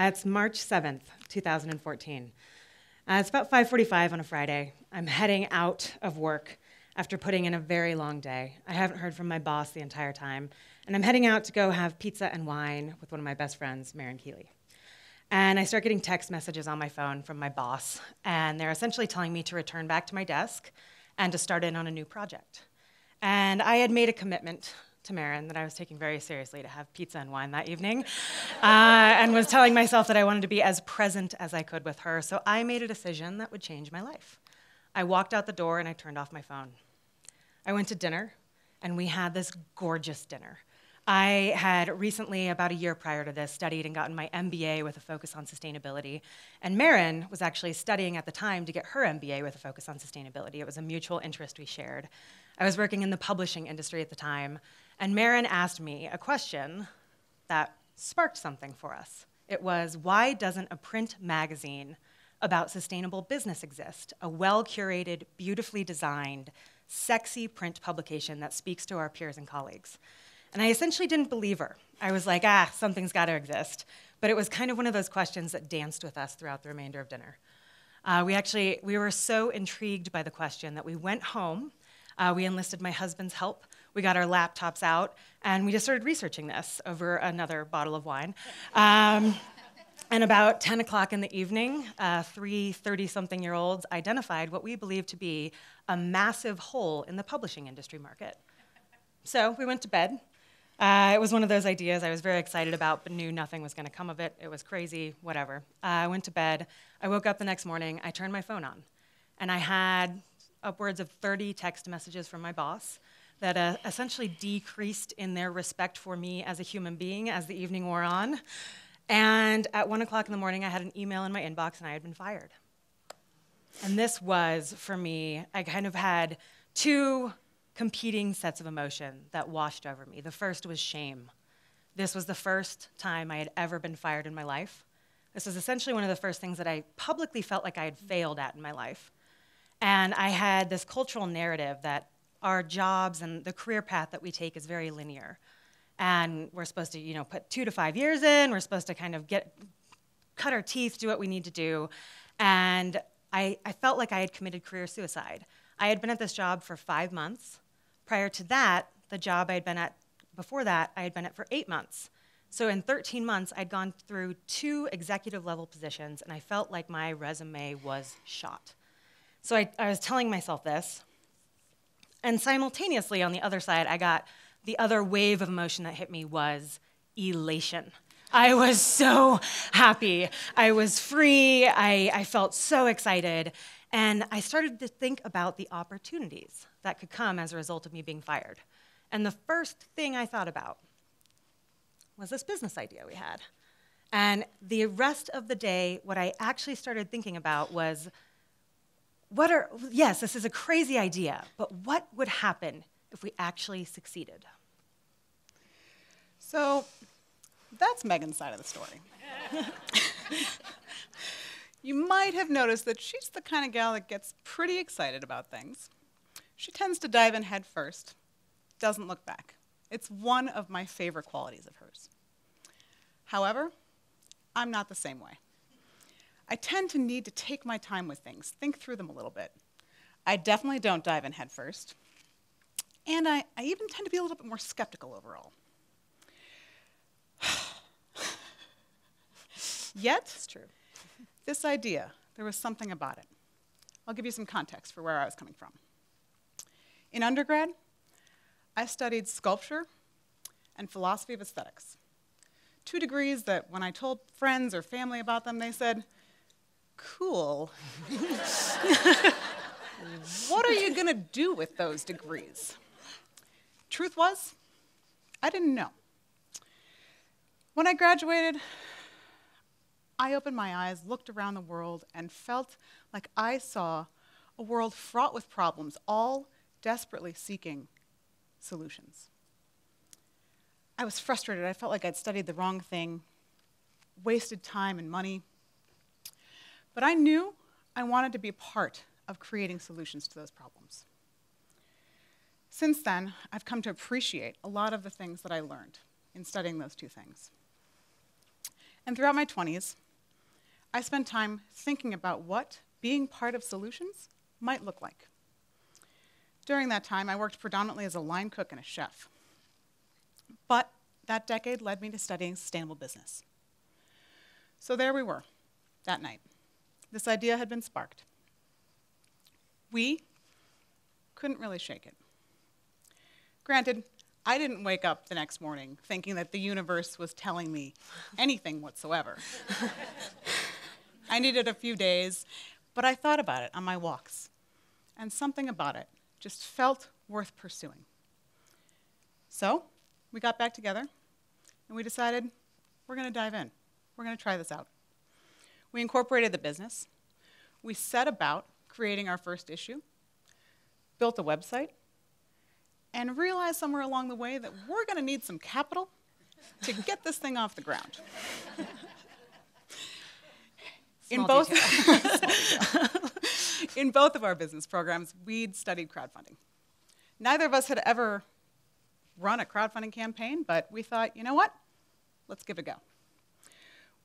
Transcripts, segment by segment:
It's March 7th, 2014. It's about 5:45 on a Friday. I'm heading out of work after putting in a very long day. I haven't heard from my boss the entire time, and I'm heading out to go have pizza and wine with one of my best friends, Maren Keeley. And I start getting text messages on my phone from my boss, and they're essentially telling me to return back to my desk and to start in on a new project. And I had made a commitment to Maren that I was taking very seriously to have pizza and wine that evening, and was telling myself that I wanted to be as present as I could with her, so I made a decision that would change my life. I walked out the door and I turned off my phone. I went to dinner, and we had this gorgeous dinner. I had recently, about a year prior to this, studied and gotten my MBA with a focus on sustainability, and Maren was actually studying at the time to get her MBA with a focus on sustainability. It was a mutual interest we shared. I was working in the publishing industry at the time, and Maren asked me a question that sparked something for us. It was, why doesn't a print magazine about sustainable business exist? A well-curated, beautifully designed, sexy print publication that speaks to our peers and colleagues. And I essentially didn't believe her. I was like, something's got to exist. But it was kind of one of those questions that danced with us throughout the remainder of dinner. We were so intrigued by the question that we went home. We enlisted my husband's help. We got our laptops out, and we just started researching this over another bottle of wine. And about 10 o'clock in the evening, three 30-something-year-olds identified what we believed to be a massive hole in the publishing industry market. So we went to bed. It was one of those ideas I was very excited about, but knew nothing was going to come of it. It was crazy, whatever. I went to bed. I woke up the next morning. I turned my phone on, and I had upwards of 30 text messages from my boss that essentially decreased in their respect for me as a human being as the evening wore on. And at 1 o'clock in the morning, I had an email in my inbox, and I had been fired. And this was, for me, I kind of had two competing sets of emotion that washed over me. The first was shame. This was the first time I had ever been fired in my life. This was essentially one of the first things that I publicly felt like I had failed at in my life. And I had this cultural narrative that our jobs and the career path that we take is very linear. And we're supposed to, put 2 to 5 years in. We're supposed to kind of cut our teeth, do what we need to do. And I felt like I had committed career suicide. I had been at this job for 5 months. Prior to that, the job I had been at before that, I had been at for 8 months. So in 13 months, I'd gone through 2 executive-level positions, and I felt like my resume was shot. So I was telling myself this, and simultaneously, on the other side, I got the other wave of emotion that hit me was elation. I was so happy. I was free. I felt so excited. And I started to think about the opportunities that could come as a result of me being fired. And the first thing I thought about was this business idea we had. And the rest of the day, what I actually started thinking about was, yes, this is a crazy idea, but what would happen if we actually succeeded? So that's Meghan's side of the story. You might have noticed that she's the kind of gal that gets pretty excited about things. She tends to dive in head first, doesn't look back. It's one of my favorite qualities of hers. However, I'm not the same way. I tend to need to take my time with things, think through them a little bit. I definitely don't dive in head first. And I even tend to be a little bit more skeptical overall. Yet, It's true. this idea, there was something about it. I'll give you some context for where I was coming from. In undergrad, I studied sculpture and philosophy of aesthetics. 2 degrees that when I told friends or family about them, they said, cool. What are you going to do with those degrees? Truth was, I didn't know. When I graduated, I opened my eyes, looked around the world, and felt like I saw a world fraught with problems, all desperately seeking solutions. I was frustrated. I felt like I'd studied the wrong thing, wasted time and money. But I knew I wanted to be a part of creating solutions to those problems. Since then, I've come to appreciate a lot of the things that I learned in studying those 2 things. And throughout my 20s, I spent time thinking about what being part of solutions might look like. During that time, I worked predominantly as a line cook and a chef. But that decade led me to studying sustainable business. So there we were, that night. This idea had been sparked. We couldn't really shake it. Granted, I didn't wake up the next morning thinking that the universe was telling me anything whatsoever. I needed a few days, but I thought about it on my walks, and something about it just felt worth pursuing. So we got back together, and we decided we're going to dive in. We're going to try this out. We incorporated the business. We set about creating our first issue, built a website, and realized somewhere along the way that we're going to need some capital to get this thing off the ground. In both of our business programs, we'd studied crowdfunding. Neither of us had ever run a crowdfunding campaign, but we thought, you know what? Let's give it a go.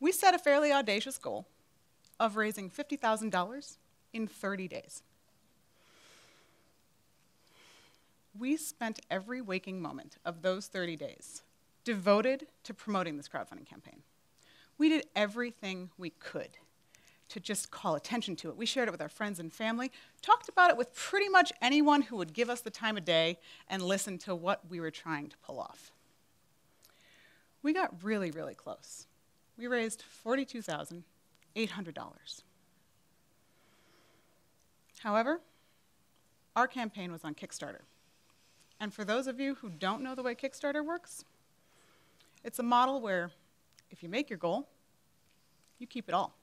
We set a fairly audacious goal of raising $50,000 in 30 days. We spent every waking moment of those 30 days devoted to promoting this crowdfunding campaign. We did everything we could to just call attention to it. We shared it with our friends and family, talked about it with pretty much anyone who would give us the time of day and listen to what we were trying to pull off. We got really, really close. We raised $42,800. However, our campaign was on Kickstarter. And for those of you who don't know the way Kickstarter works, it's a model where if you make your goal, you keep it all.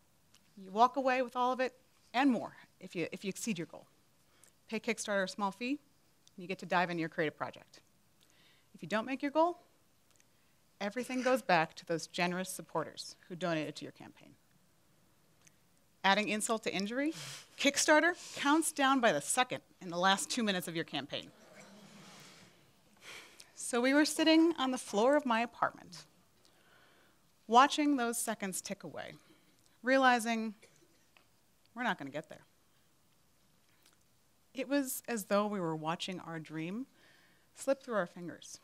You walk away with all of it and more if you exceed your goal. Pay Kickstarter a small fee, and you get to dive into your creative project. If you don't make your goal, everything goes back to those generous supporters who donated to your campaign. Adding insult to injury, Kickstarter counts down by the second in the last 2 minutes of your campaign. So we were sitting on the floor of my apartment, watching those seconds tick away, realizing we're not going to get there. It was as though we were watching our dream slip through our fingers.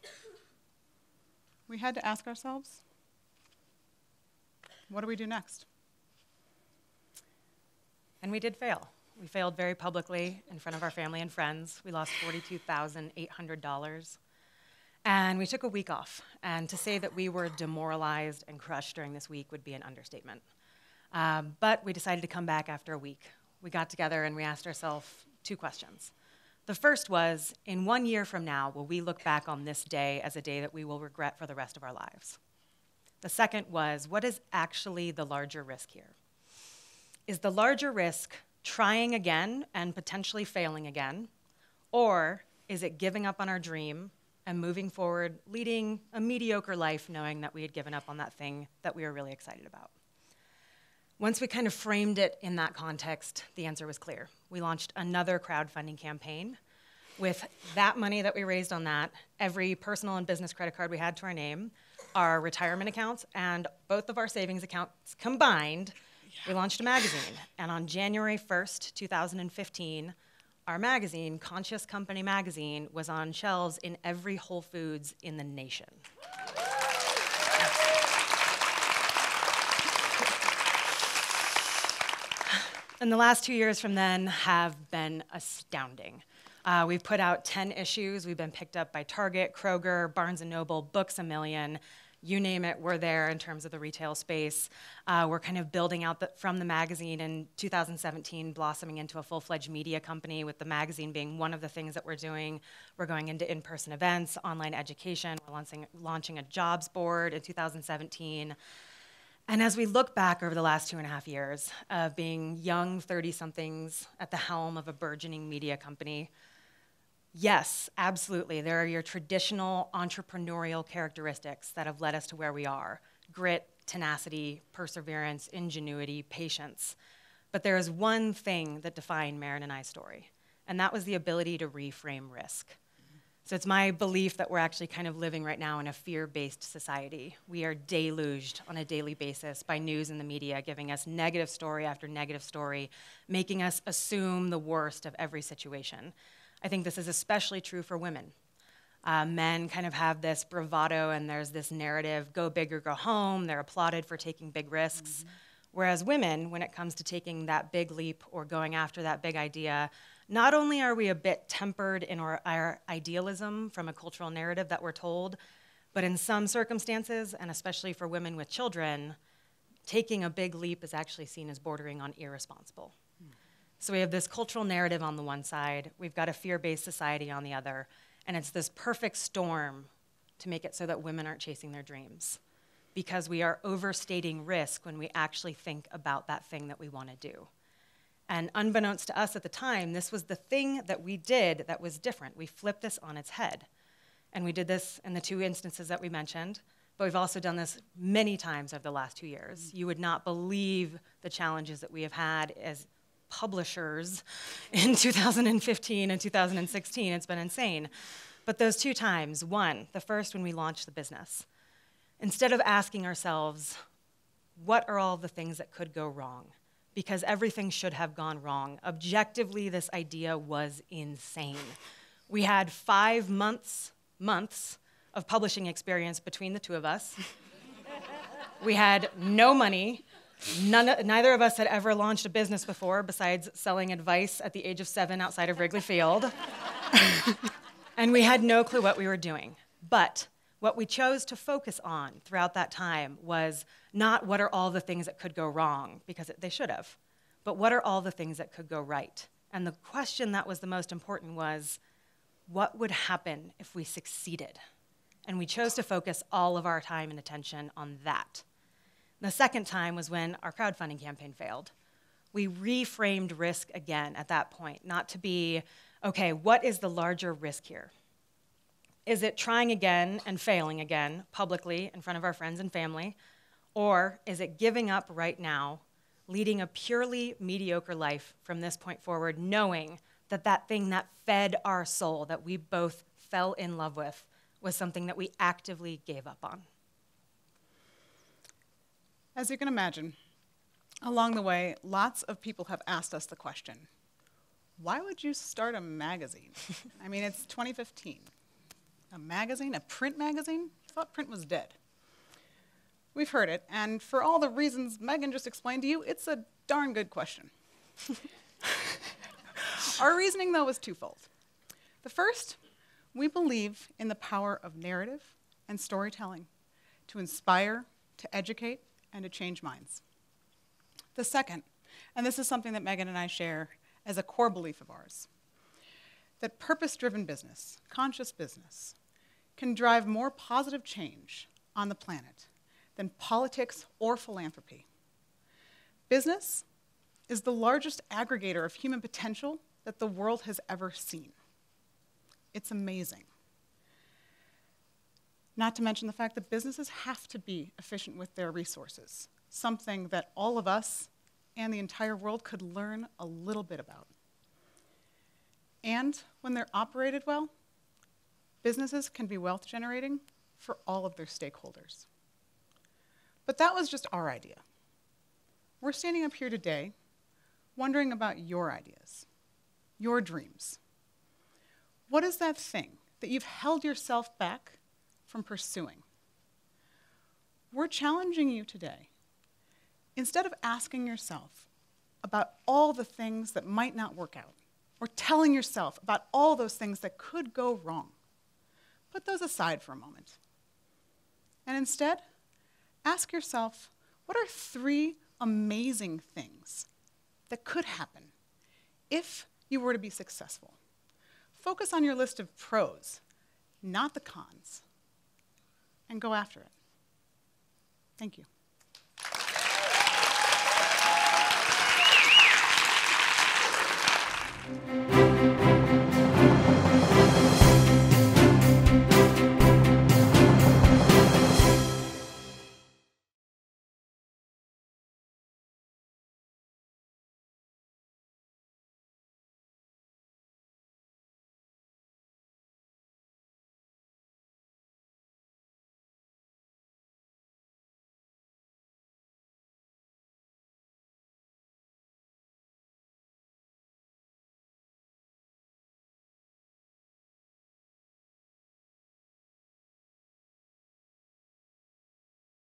We had to ask ourselves, what do we do next? And we did fail. We failed very publicly in front of our family and friends. We lost $42,800. And we took a week off. And to say that we were demoralized and crushed during this week would be an understatement. But we decided to come back after a week. We got together and we asked ourselves 2 questions. The first was, in 1 year from now, will we look back on this day as a day that we will regret for the rest of our lives? The second was, what is actually the larger risk here? Is the larger risk trying again and potentially failing again? Or is it giving up on our dream and moving forward, leading a mediocre life knowing that we had given up on that thing that we were really excited about? Once we kind of framed it in that context, the answer was clear. We launched another crowdfunding campaign. With that money that we raised on that, every personal and business credit card we had to our name, our retirement accounts, and both of our savings accounts combined, we launched a magazine. And on January 1st, 2015, our magazine, Conscious Company Magazine, was on shelves in every Whole Foods in the nation. And the last 2 years from then have been astounding. We've put out 10 issues. We've been picked up by Target, Kroger, Barnes & Noble, Books A Million. You name it, we're there in terms of the retail space. We're kind of building out from the magazine in 2017, blossoming into a full-fledged media company, with the magazine being one of the things that we're doing. We're going into in-person events, online education. We're launching a jobs board in 2017. And as we look back over the last 2.5 years of being young 30-somethings at the helm of a burgeoning media company, yes, absolutely, there are your traditional entrepreneurial characteristics that have led us to where we are: grit, tenacity, perseverance, ingenuity, patience. But there is one thing that defined Maren and I's story, and that was the ability to reframe risk. So it's my belief that we're actually kind of living right now in a fear-based society. We are deluged on a daily basis by news and the media, giving us negative story after negative story, making us assume the worst of every situation. I think this is especially true for women. Men kind of have this bravado and there's this narrative, go big or go home. They're applauded for taking big risks. Whereas women, when it comes to taking that big leap or going after that big idea, not only are we a bit tempered in our idealism from a cultural narrative that we're told, but in some circumstances, and especially for women with children, taking a big leap is actually seen as bordering on irresponsible. So we have this cultural narrative on the one side, we've got a fear-based society on the other, and it's this perfect storm to make it so that women aren't chasing their dreams, because we are overstating risk when we actually think about that thing that we want to do. And unbeknownst to us at the time, this was the thing that we did that was different. We flipped this on its head. And we did this in the 2 instances that we mentioned, but we've also done this many times over the last 2 years. You would not believe the challenges that we have had as publishers in 2015 and 2016. It's been insane. But those 2 times, one, the first when we launched the business, instead of asking ourselves, what are all the things that could go wrong? Because everything should have gone wrong. Objectively, this idea was insane. We had 5 months of publishing experience between the 2 of us. We had no money. Neither of us had ever launched a business before besides selling advice at the age of 7 outside of Wrigley Field. And we had no clue what we were doing. But what we chose to focus on throughout that time was not what are all the things that could go wrong, because they should have, but what are all the things that could go right? And the question that was the most important was, what would happen if we succeeded? And we chose to focus all of our time and attention on that. The second time was when our crowdfunding campaign failed. We reframed risk again at that point, not to be, okay, what is the larger risk here? Is it trying again and failing again publicly in front of our friends and family? Or is it giving up right now, leading a purely mediocre life from this point forward, knowing that that thing that fed our soul, that we both fell in love with, was something that we actively gave up on? As you can imagine, along the way, lots of people have asked us the question, why would you start a magazine? I mean, it's 2015. A magazine, a print magazine? I thought print was dead. We've heard it, and for all the reasons Meghan just explained to you, it's a darn good question. Our reasoning, though, was twofold. The first, we believe in the power of narrative and storytelling to inspire, to educate, and to change minds. The second, and this is something that Meghan and I share as a core belief of ours, that purpose-driven business, conscious business, can drive more positive change on the planet than politics or philanthropy. Business is the largest aggregator of human potential that the world has ever seen. It's amazing. Not to mention the fact that businesses have to be efficient with their resources, something that all of us and the entire world could learn a little bit about. And when they're operated well, businesses can be wealth generating for all of their stakeholders. But that was just our idea. We're standing up here today wondering about your ideas, your dreams. What is that thing that you've held yourself back from pursuing? We're challenging you today. Instead of asking yourself about all the things that might not work out, or telling yourself about all those things that could go wrong, put those aside for a moment. And instead, ask yourself, what are 3 amazing things that could happen if you were to be successful? Focus on your list of pros, not the cons, and go after it. Thank you.